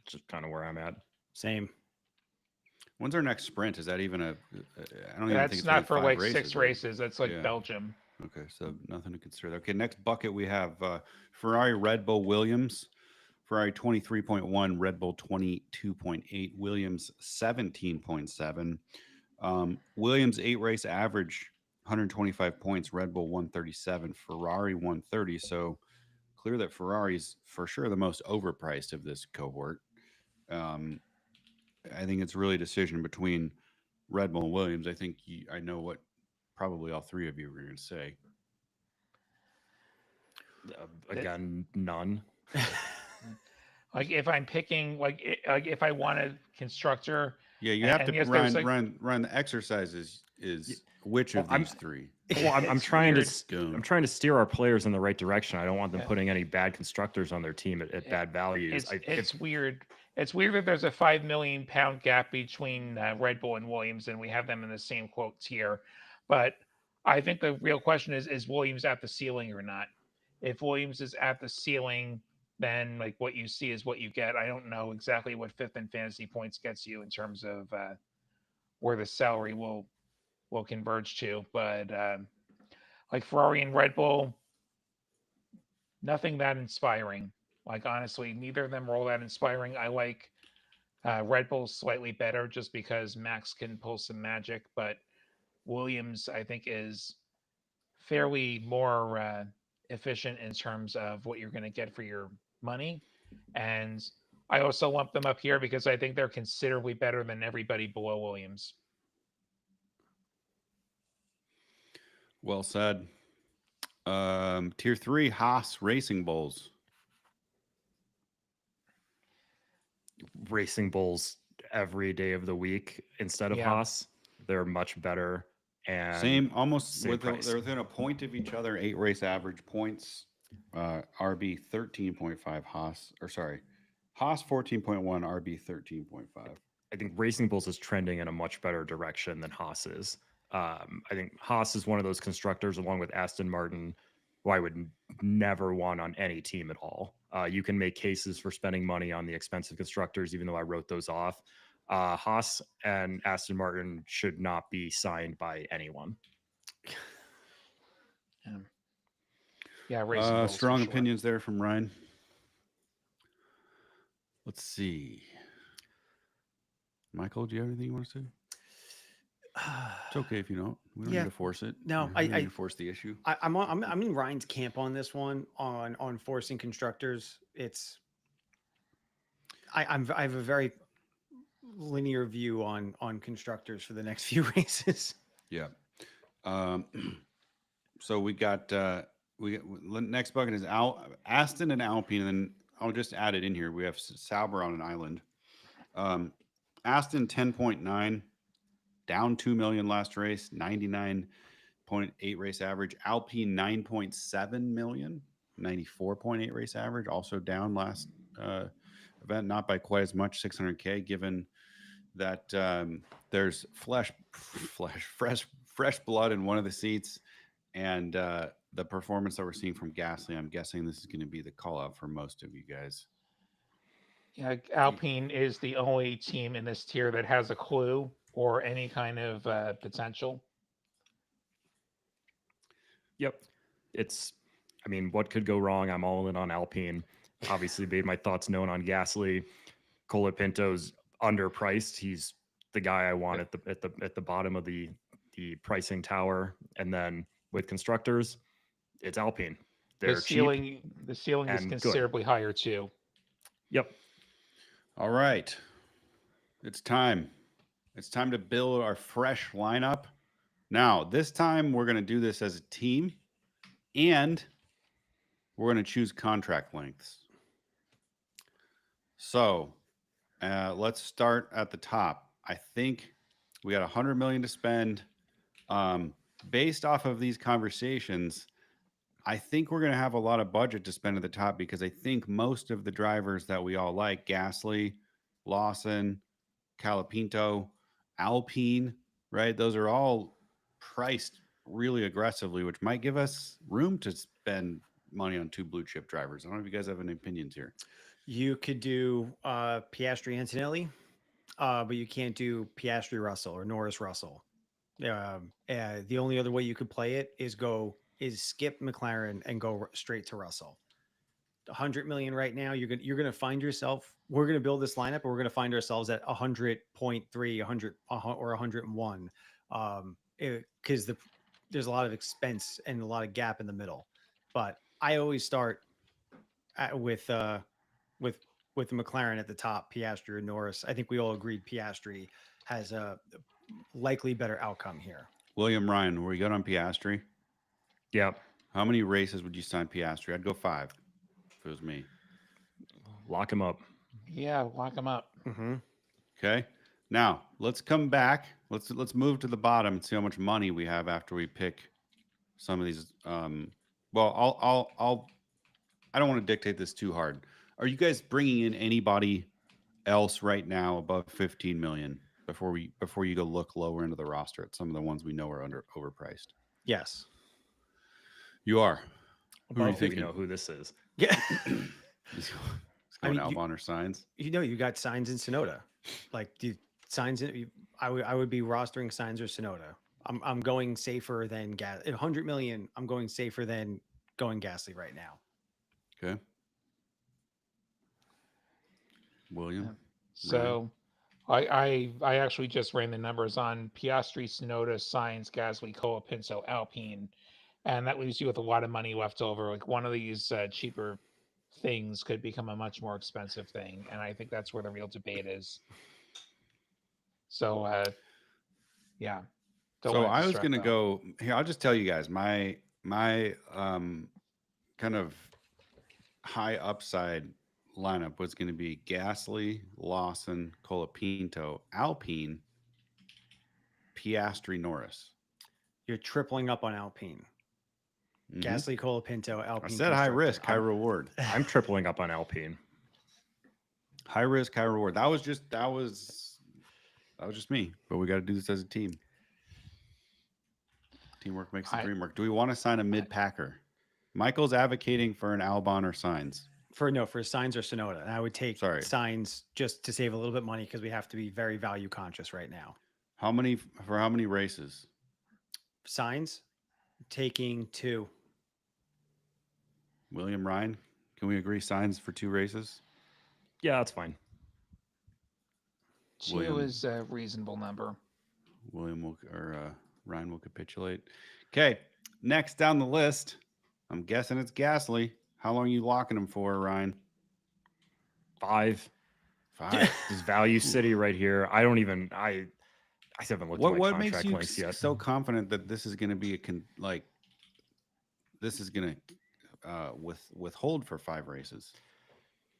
It's just kind of where I'm at. Same. When's our next sprint? Is that even a? I don't even think That's it's not really for 5 like races, 6 right? races. That's like Yeah. Belgium. Okay, so nothing to consider. Okay, next bucket we have Ferrari, Red Bull, Williams. Ferrari 23.1, Red Bull 22.8, Williams 17.7. Williams 8 race average 125 points, Red Bull 137, Ferrari 130. So clear that Ferrari's for sure the most overpriced of this cohort. I think it's really a decision between Red Bull and Williams. I think I know what probably all three of you were going to say. Again, none. Like if I'm picking, like if I want a constructor, Yeah, you have and to yes, there's run. The exercise is which Well, of these three? Well, I'm It's trying weird. to I'm trying to steer our players in the right direction. I don't want them Yeah. putting any bad constructors on their team at bad values. It's weird. It's weird that there's a £5 million gap between Red Bull and Williams, and we have them in the same quote tier. But I think the real question is Williams at the ceiling or not? If Williams is at the ceiling, then like what you see is what you get. I don't know exactly what fifth in fantasy points gets you in terms of where the salary will converge to, but like Ferrari and Red Bull, nothing that inspiring. Like honestly, neither of them are all that inspiring. I like Red Bull slightly better just because Max can pull some magic, but Williams I think is fairly more efficient in terms of what you're going to get for your money. And I also lump them up here because I think they're considerably better than everybody below Williams. Well said. Tier 3 Haas Racing Bulls. Racing Bulls every day of the week instead of Yeah. Haas. They're much better and Same, almost same they're within a point of each other. 8 race average points. RB 13.5 Haas, or sorry, Haas 14.1, RB 13.5. I think Racing Bulls is trending in a much better direction than Haas is. I think Haas is one of those constructors, along with Aston Martin, who I would never want on any team at all. You can make cases for spending money on the expensive constructors, even though I wrote those off. Haas and Aston Martin should not be signed by anyone. Yeah, Racing Bulls for Strong sure. opinions there from Ryan. Let's see. Michael, do you have anything you want to say? It's okay if you don't. We don't Yeah. need to force it. No, we don't need to force the issue. I'm in Ryan's camp on this one on forcing constructors. It's I have a very linear view on constructors for the next few races. Yeah. So we got next bucket is Aston and Alpine, and then I'll just add it in here. We have Sauber on an island. Aston 10.9, down 2 million last race, 99.8 race average. Alpine 9.7 million, 94.8 race average, also down last event, not by quite as much, 600K, given that there's fresh blood in one of the seats, and the performance that we're seeing from Gasly. I'm guessing this is going to be the call out for most of you guys. Yeah, Alpine is the only team in this tier that has a clue or any kind of potential. Yep. I mean, what could go wrong? I'm all in on Alpine. obviously made my thoughts known on Gasly. Colapinto's underpriced. He's the guy I want at the bottom of the pricing tower. And then with constructors, it's Alpine. They're cheap The ceiling is and good. considerably higher too. Yep. All right. It's time. It's time to build our fresh lineup. Now, this time we're going to do this as a team, and we're going to choose contract lengths. So let's start at the top. I think we got 100 million to spend. Based off of these conversations, I think we're going to have a lot of budget to spend at the top because I think most of the drivers that we all like, Gasly, Lawson, Colapinto, Alpine, right? Those are all priced really aggressively, which might give us room to spend money on 2 blue chip drivers. I don't know if you guys have any opinions here. You could do Piastri Antonelli, but you can't do Piastri Russell or Norris Russell. The only other way you could play it is skip McLaren and go straight to Russell. 100 million right now. You're gonna find yourself. We're gonna build this lineup, and we're gonna find ourselves at 100.3, 100 or 101, because there's a lot of expense and a lot of gap in the middle. But I always start with the McLaren at the top, Piastri or Norris. I think we all agreed Piastri has a likely better outcome here. William Ryan, were you good on Piastri? Yep. How many races would you sign Piastri? I'd go 5 if it was me. Lock him up. Yeah, lock them up. Mm-hmm. Okay. Now let's come back. Let's move to the bottom and see how much money we have after we pick some of these. Well, I don't want to dictate this too hard. Are you guys bringing in anybody else right now above 15 million before you go look lower into the roster at some of the ones we know are overpriced? Yes. You are. Who are you Above thinking? You know who this is. Yeah. It's going Albon or Sainz. You got Sainz and Sonoda. Like Sainz, I would be rostering Sainz or Sonoda. I'm going safer than gas. 100 million. I'm going safer than going Gasly right now. Okay. William. Yeah. So I actually just ran the numbers on Piastri, Sonoda, Sainz, Gasly, Colapinto, Alpine, and that leaves you with a lot of money left over. Like one of these cheaper things could become a much more expensive thing, and I think that's where the real debate is. So yeah. So I was going to go here. I'll just tell you guys my kind of high upside lineup was going to be Gasly, Lawson, Colapinto, Alpine, Piastri, Norris. You're tripling up on Alpine. Mhm. Gasly, Colapinto, Alpine. I said high risk, high reward. I'm tripling up on Alpine. High risk, high reward. That was just me. But we got to do this as a team. Teamwork makes the dream work. Do we want to sign a mid packer? Michael's advocating for an Albon or Sainz. For Sainz or Sonoda. And I would take Sainz just to save a little bit of money because we have to be very value conscious right now. How many races? Sainz taking 2. William Ryan, can we agree Sainz for 2 races? Yeah, that's fine. 2 is a reasonable number. Ryan will capitulate. Okay, next down the list, I'm guessing it's Gasly. How long are you locking him for, Ryan? 5. 5. This is Value City right here. I haven't looked at my What contract makes you links yet. so confident that this is going to be this is going to withhold for 5 races?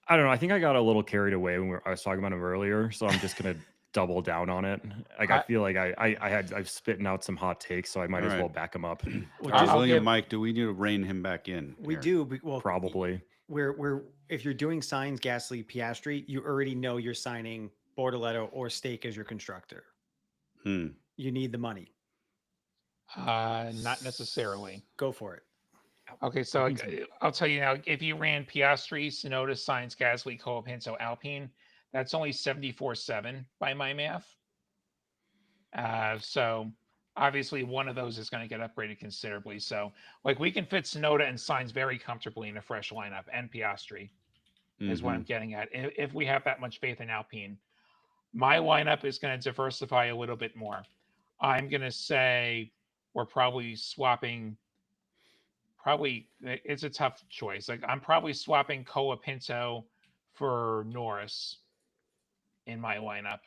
I don't know. I think I got a little carried away when I was talking about him earlier, so I'm just gonna double down on it. Like I feel like I've spitting out some hot takes, so I might as well back him up. William, Mike, do we need to rein him back in? We do. Well, probably. We're if you're doing Sainz, Gasly, Piastri, you already know you're signing Bortoleto or Stake as your constructor. You need the money. Not necessarily. Go for it. Okay, so I'll tell you now, if you ran Piastri, Sonoda, Sainz, Gasly, Colapinto, Alpine, that's only 74.7 by my math. So obviously one of those is going to get upgraded considerably. So like we can fit Sonoda and Sainz very comfortably in a fresh lineup and Piastri. is what I'm getting at. If we have that much faith in Alpine, my lineup is going to diversify a little bit more. I'm going to say we're probably swapping. Probably it's a tough choice. Like I'm probably swapping Colapinto for Norris in my lineup,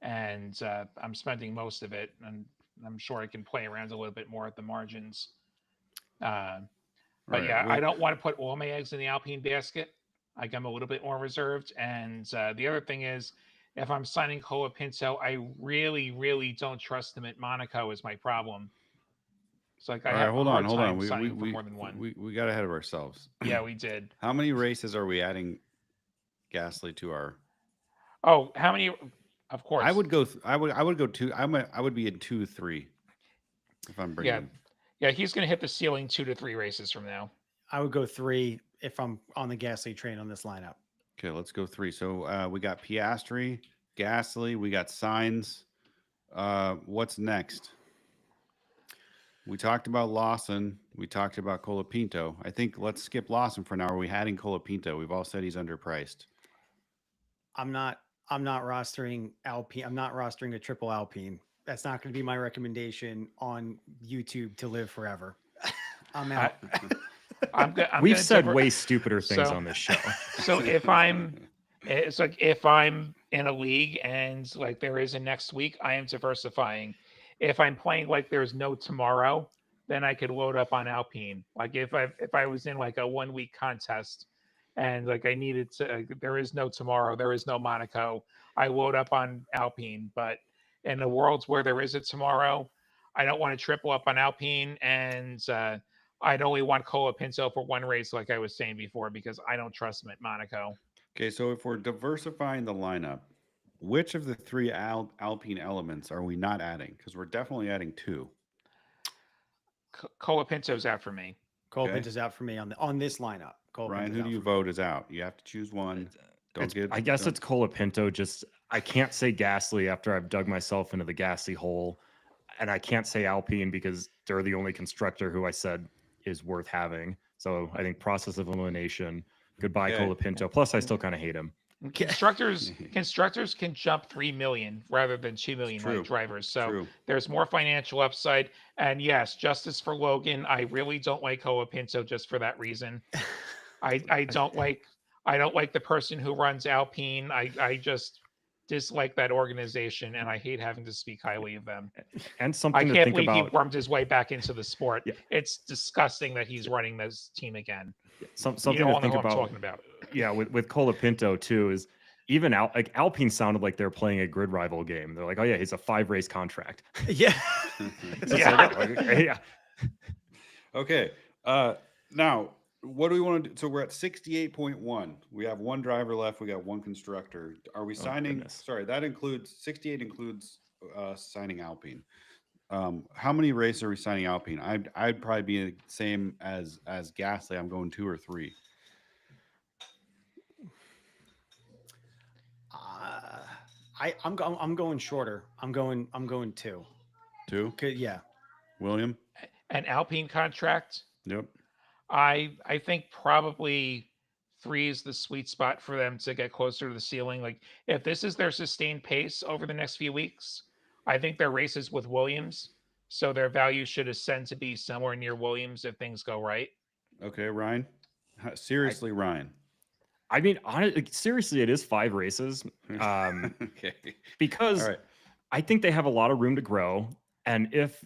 and I'm spending most of it, and I'm sure I can play around a little bit more at the margins. But Right. yeah, Well, I don't want to put all my eggs in the Alpine basket. Like I'm a little bit more reserved. And the other thing is, if I'm signing Colapinto, I really, really don't trust him at Monaco. Is my problem. It's like I all right. have a Hold on. hard Hold on. time signing him for more than one. We got ahead of ourselves. Yeah, we did. How many races are we adding Gasly to our? Oh, how many? Of course. I would go. I would go two. I would be in 2-3 if I'm bringing. Yeah, him. yeah. He's going to hit the ceiling 2 to 3 races from now. I would go 3 if I'm on the Gasly train on this lineup. Okay, let's go 3. So we got Piastri, Gasly, we got Sainz. What's next? We talked about Lawson. We talked about Colapinto. I think let's skip Lawson for now. Are we adding Colapinto? We've all said he's underpriced. I'm not rostering Alpine. I'm not rostering a triple Alpine. That's not going to be my recommendation on YouTube to live forever. I'm out. We've said way stupider things on this show. So if I'm in a league and like there is a next week, I am diversifying. If I'm playing like there's no tomorrow, then I could load up on Alpine. Like if I was in like a 1 week contest and like I needed to, there is no tomorrow, there is no Monaco, I load up on Alpine. But in the worlds where there is a tomorrow, I don't want to triple up on Alpine, and I'd only want Colapinto for one race, like I was saying before, because I don't trust him at Monaco. Okay, so if we're diversifying the lineup, which of the 3 Alpine elements are we not adding? Because we're definitely adding 2. Colapinto's out for me. Colapinto's out for me on this lineup. Ryan, who do you vote is out? You have to choose one. I guess it's Colapinto. Just I can't say Gasly after I've dug myself into the Gasly hole, and I can't say Alpine because they're the only constructor who I said is worth having. So I think process of elimination. Goodbye, Colapinto. Plus, I still kind of hate him. Constructors can jump 3 million rather than 2 million like drivers. So there's more financial upside. And yes, justice for Logan. I really don't like Colapinto just for that reason. I don't like the person who runs Alpine. I just dislike that organization, and I hate having to speak highly of them. And something I to can't think believe about. he wormed his way back into the sport. Yeah. It's disgusting that he's running this team again. Something you to think know about. I'm talking about. Yeah, with Colapinto too is even like Alpine sounded like they're playing a GridRival game. They're like, oh yeah, he's a 5-race contract. Yeah. Yeah. Okay. Now, what do we want to do? So we're at 68.1. We have 1 driver left. We got 1 constructor. Are we signing? Goodness. Sorry, that includes 68 includes signing Alpine. How many races are we signing Alpine? I'd probably be the same as Gasly. I'm going 2 or 3. I'm going shorter. I'm going 2. 2? Yeah. William? An Alpine contract. Yep. I think probably 3 is the sweet spot for them to get closer to the ceiling. Like if this is their sustained pace over the next few weeks, I think their races with Williams, so their value should ascend to be somewhere near Williams if things go right. Okay, Ryan. Seriously, Ryan. I mean, seriously, it is 5 races. Okay. Because All right. I think they have a lot of room to grow. And if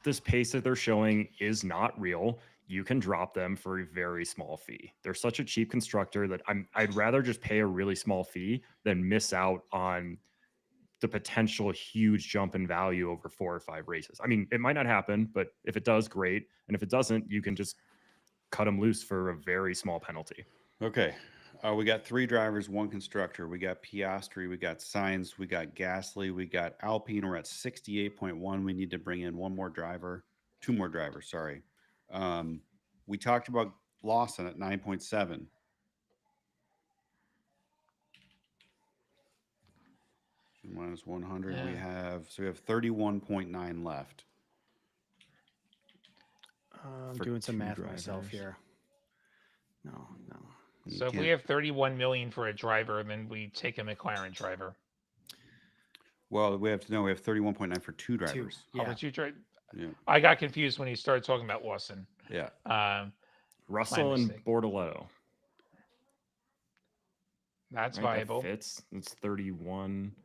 this pace that they're showing is not real, you can drop them for a very small fee. They're such a cheap constructor that I'd rather just pay a really small fee than miss out on the potential huge jump in value over 4 or 5 races. I mean, it might not happen, but if it does, great. And if it doesn't, you can just cut them loose for a very small penalty. Okay. We got 3 drivers, 1 constructor. We got Piastri, we got Sainz, we got Gasly, we got Alpine. We're at 68.1. We need to bring in 1 more driver, 2 more drivers. Sorry. We talked about Lawson at 9.7. Minus 100. Yeah. We have 31.9 left. I'm For doing some 2 math drivers. myself here. No. So if we can't- have 31 million for a driver, then we take a McLaren driver. Well, we have 31.9 for two drivers. How Yeah. about you, Dre? Yeah. I got confused when he started talking about Lawson. Yeah. Russell and mistake. Bortoletto. That's Right, viable. that fits. It's 31.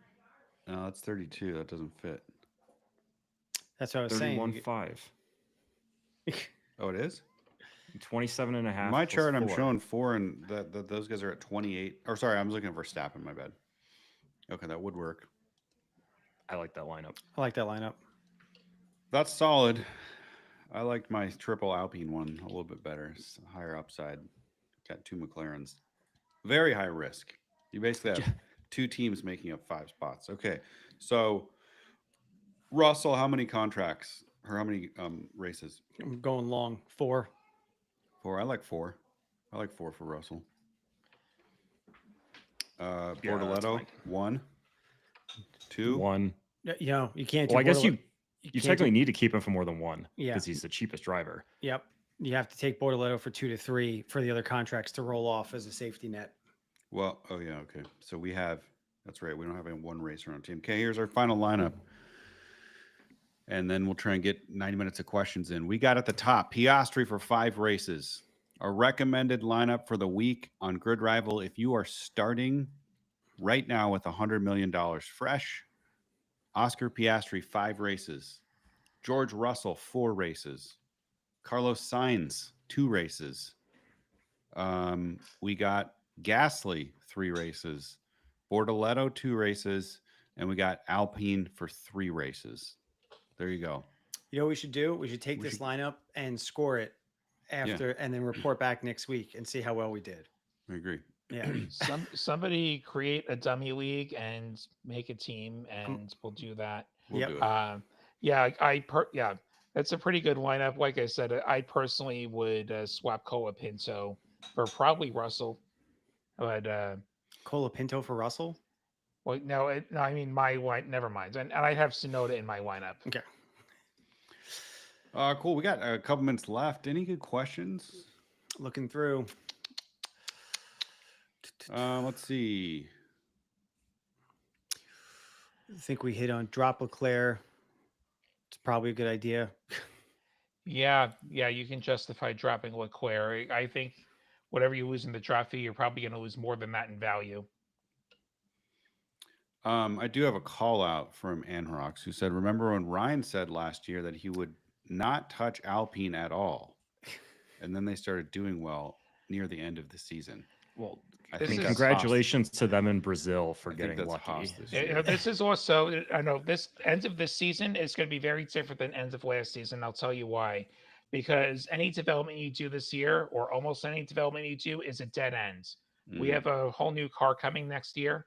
No, that's 32. That doesn't fit. That's what I was saying. 31.5. Oh, it is? 27 and a half. My plus chart, I'm 4. showing 4, and those guys are at 28. Or sorry, I'm looking for Verstappen. My bad. Okay, that would work. I like that lineup. I like that lineup. That's solid. I liked my triple Alpine one a little bit better. It's higher upside. Got 2 McLarens. Very high risk. You basically have 2 teams making up 5 spots. Okay, so Russell, how many contracts or how many races? I'm going long 4. 4. I like 4. I like 4 for Russell. Yeah, that's Bortoletto, fine. 1, 2. 1. You know, you can't. Do Well, I guess Bortoletto- you can't technically do- need to keep him for more than 1. Yeah. Because he's the cheapest driver. Yep. You have to take Bortoletto for 2 to 3 for the other contracts to roll off as a safety net. Well, oh yeah, okay. So we have, that's right. We don't have any one racer on our team. Okay, here's our final lineup. And then we'll try and get 90 minutes of questions in. We got at the top Piastri for 5 races. Our recommended lineup for the week on GridRival. If you are starting right now with $100 million fresh, Oscar Piastri, 5 races. George Russell, 4 races. Carlos Sainz, 2 races. We got Gasly, 3 races. Bortoletto, 2 races. And we got Alpine for 3 races. There you go. You know what we should do? We should take this lineup and score it after, and then report back next week and see how well we did. I agree. Yeah. Somebody create a dummy league and make a team, and we'll do that. We'll Yep. do it. Yeah, that's a pretty good lineup. Like I said, I personally would swap Colapinto for probably Russell, but Colapinto for Russell? well, no, I mean my line. Never mind, and I'd have Sonoda in my lineup. Okay. Cool. We got a couple minutes left. Any good questions? Looking through. Let's see. I think we hit on drop Leclerc. It's probably a good idea. Yeah, you can justify dropping Leclerc. I think whatever you lose in the drop fee, you're probably going to lose more than that in value. I do have a call out from Anhrox who said, remember when Ryan said last year that he would not touch Alpine at all? And then they started doing well near the end of the season. Well, I This think is- that's congratulations to them in Brazil for I think getting that's lucky. Haas this You year. know, this is also, I know this end of this season is going to be very different than ends of last season. I'll tell you why. Because any development you do this year, or almost any development you do, is a dead end. We Mm. have a whole new car coming next year.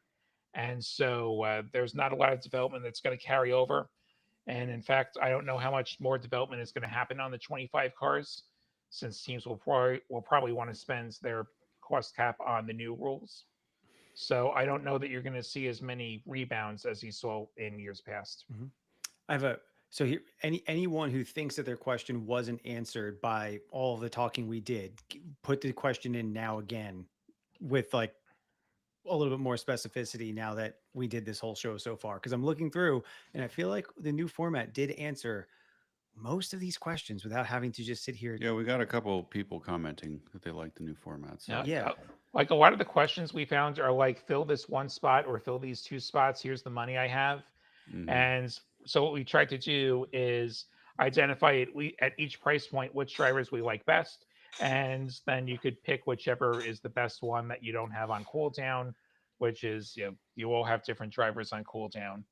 And so there's not a lot of development that's going to carry over. And in fact, I don't know how much more development is going to happen on the 25 cars, since teams will probably want to spend their cost cap on the new rules. So I don't know that you're going to see as many rebounds as you saw in years past. I have so here anyone who thinks that their question wasn't answered by all of the talking we did, put the question in now again with like a little bit more specificity now that we did this whole show so far, because I'm looking through and I feel like the new format did answer most of these questions without having to just sit here. Yeah, we got a couple people commenting that they like the new format. So. Yeah. Like a lot of the questions we found are like, fill this one spot or fill these 2 spots. Here's the money I have. Mhm. And so what we tried to do is identify at each price point which drivers we like best, and then you could pick whichever is the best one that you don't have on cooldown, which is you all have different drivers on cooldown.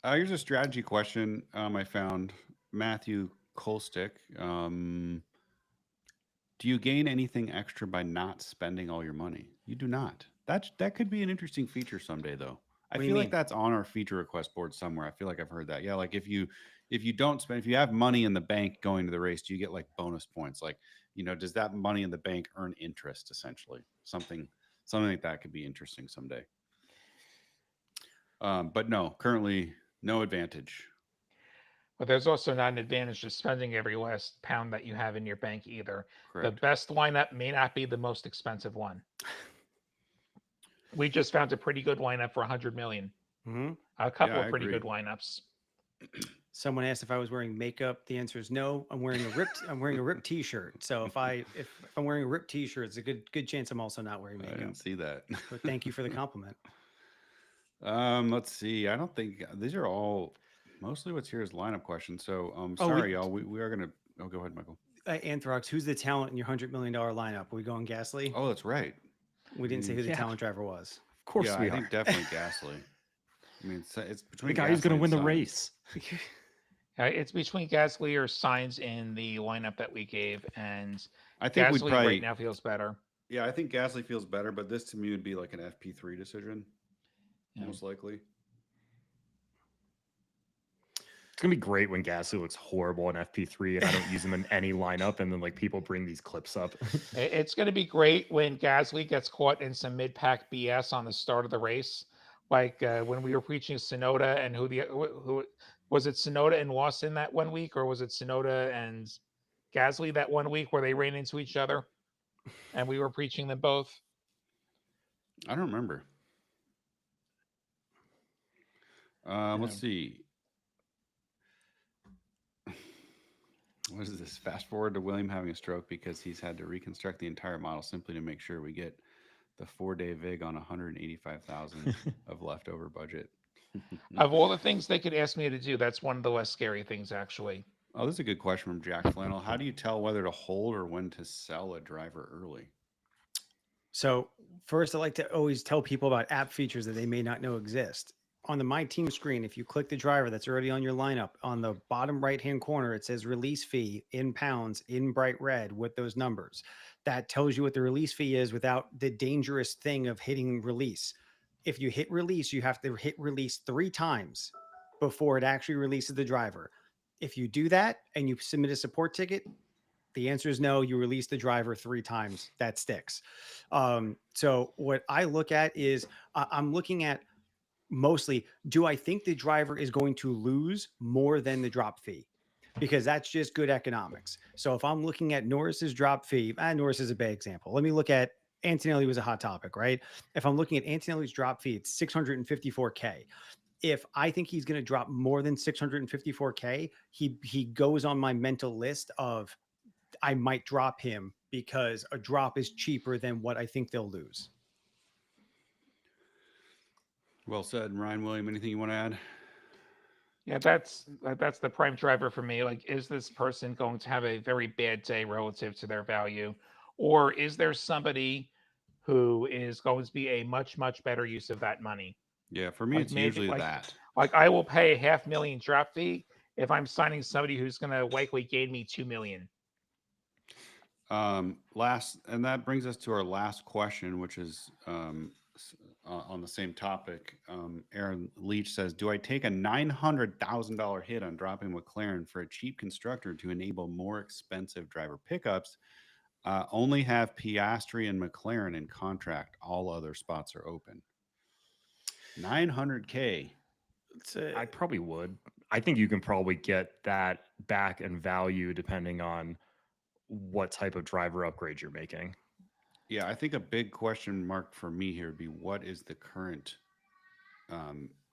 Here's a strategy question I found. Matthew Kolstick. Do you gain anything extra by not spending all your money? You do not. That could be an interesting feature someday, though. I What do you feel like mean? that's on our feature request board somewhere. I feel like I've heard that. Yeah, like if you don't spend, if you have money in the bank going to the race, do you get like bonus points? Like, does that money in the bank earn interest essentially? Something like that could be interesting someday. But no, currently no advantage. But there's also not an advantage to spending every last pound that you have in your bank either. The Correct. best lineup may not be the most expensive one. We just found a pretty good lineup for 100 million. Mhm. A couple Yeah, of I pretty agree. good lineups. Someone asked if I was wearing makeup. The answer is no. I'm wearing a ripped T-shirt. So if I'm wearing a ripped T-shirt, it's a good chance I'm also not wearing I makeup. didn't see that. But thank you for the compliment. Let's see. I don't think these are all mostly what's here is lineup questions. So Oh, sorry, y'all. We are gonna. Oh, go ahead, Michael. Anthrox, who's the talent in your $100 million lineup? Are we going Gasly? Oh, that's right. We didn't say who the Yeah. talent driver was. Of course Yeah, we I are. think definitely Gasly. I mean, it's The between guy who's going Gasly to win and the Sainz. race. It's between Gasly or Signs in the lineup that we gave, and I think we'd Gasly probably. right now feels better. Yeah, I think Gasly feels better, but this to me would be like an FP3 decision, Yeah. most likely. It's gonna be great when Gasly looks horrible in FP3 and I don't use him in any lineup, and then like people bring these clips up. It's going to be great when Gasly gets caught in some mid-pack BS on the start of the race, like when we were preaching Sonoda and who was it? Sonoda and Lawson that 1 week, or was it Sonoda and Gasly that 1 week where they ran into each other, and we were preaching them both? I don't remember. Let's see. What is this? Fast forward to William having a stroke because he's had to reconstruct the entire model simply to make sure we get the 4-day VIG on 185,000 of leftover budget. Of all the things they could ask me to do, that's one of the less scary things, actually. Oh, this is a good question from Jack Flannel. How do you tell whether to hold or when to sell a driver early? So first, I like to always tell people about app features that they may not know exist. On the My Team screen, if you click the driver that's already on your lineup, on the bottom right-hand corner, it says release fee in pounds in bright red with those numbers. That tells you what the release fee is without the dangerous thing of hitting release. If you hit release, you have to hit release 3 times before it actually releases the driver. If you do that and you submit a support ticket, the answer is no. You release the driver 3 times. That sticks. So what I look at is I'm looking at mostly, do I think the driver is going to lose more than the drop fee? Because that's just good economics. So if I'm looking at Norris's drop fee, Norris is a bad example. Let me look at Antonelli was a hot topic, right? If I'm looking at Antonelli's drop fee, it's 654K. If I think he's going to drop more than 654K, he goes on my mental list of I might drop him because a drop is cheaper than what I think they'll lose. Well said, Ryan William. Anything you want to add? Yeah, that's the prime driver for me. Like, is this person going to have a very bad day relative to their value, or is there somebody who is going to be a much better use of that money? Yeah, for me, Like it's maybe usually that. like I will pay $500,000 drop fee if I'm signing somebody who's going to likely gain me 2 million. And that brings us to our last question, which is on the same topic. Aaron Leach says, "Do I take a $900,000 hit on dropping McLaren for a cheap constructor to enable more expensive driver pickups? Only have Piastri and McLaren in contract. All other spots are open." 900K. I probably would. I think you can probably get that back in value depending on what type of driver upgrade you're making. Yeah, I think a big question mark for me here would be what is the current,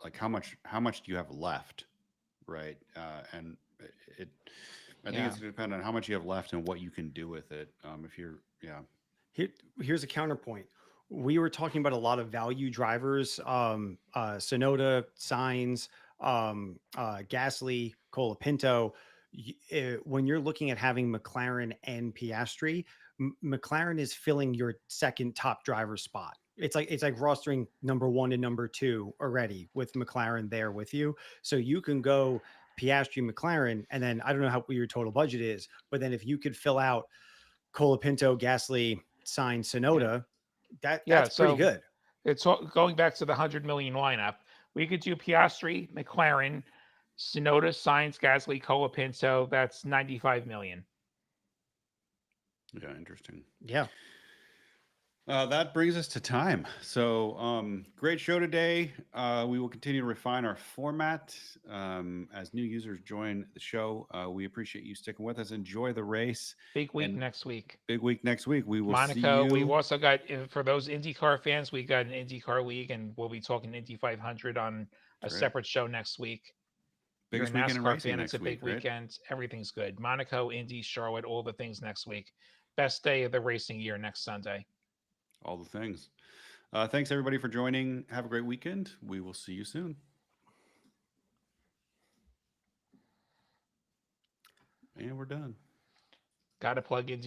like how much do you have left, right? And I think it's going to depend on how much you have left and what you can do with it. If you're, Here's a counterpoint. We were talking about a lot of value drivers, Sonoda, Signs, Gasly, Colapinto. When you're looking at having McLaren and Piastri, McLaren is filling your second top driver spot. It's like rostering number 1 and number 2 already with McLaren there with you. So you can go Piastri, McLaren, and then I don't know what your total budget is, but then if you could fill out Colapinto, Gasly, Sign, Sonoda, that's pretty good. It's going back to the 100 million lineup. We could do Piastri, McLaren, Sonoda, Signs, Gasly, Colapinto. That's 95 million. yeah, interesting. Yeah. That brings us to time. So, great show today. We will continue to refine our format as new users join the show. We appreciate you sticking with us. Enjoy the race. Big week And next week. big week next week. We will see Monaco. you. We've also got, for those IndyCar fans, we got an IndyCar league, and we'll be talking Indy 500 on a Great. separate show next week. Biggest You're a weekend in NASCAR racing fan, next it's a big week, right? weekend. Everything's good. Monaco, Indy, Charlotte, all the things next week. Best day of the racing year next Sunday. All the things. Thanks everybody for joining. Have a great weekend. We will see you soon. And we're done. Got to plug in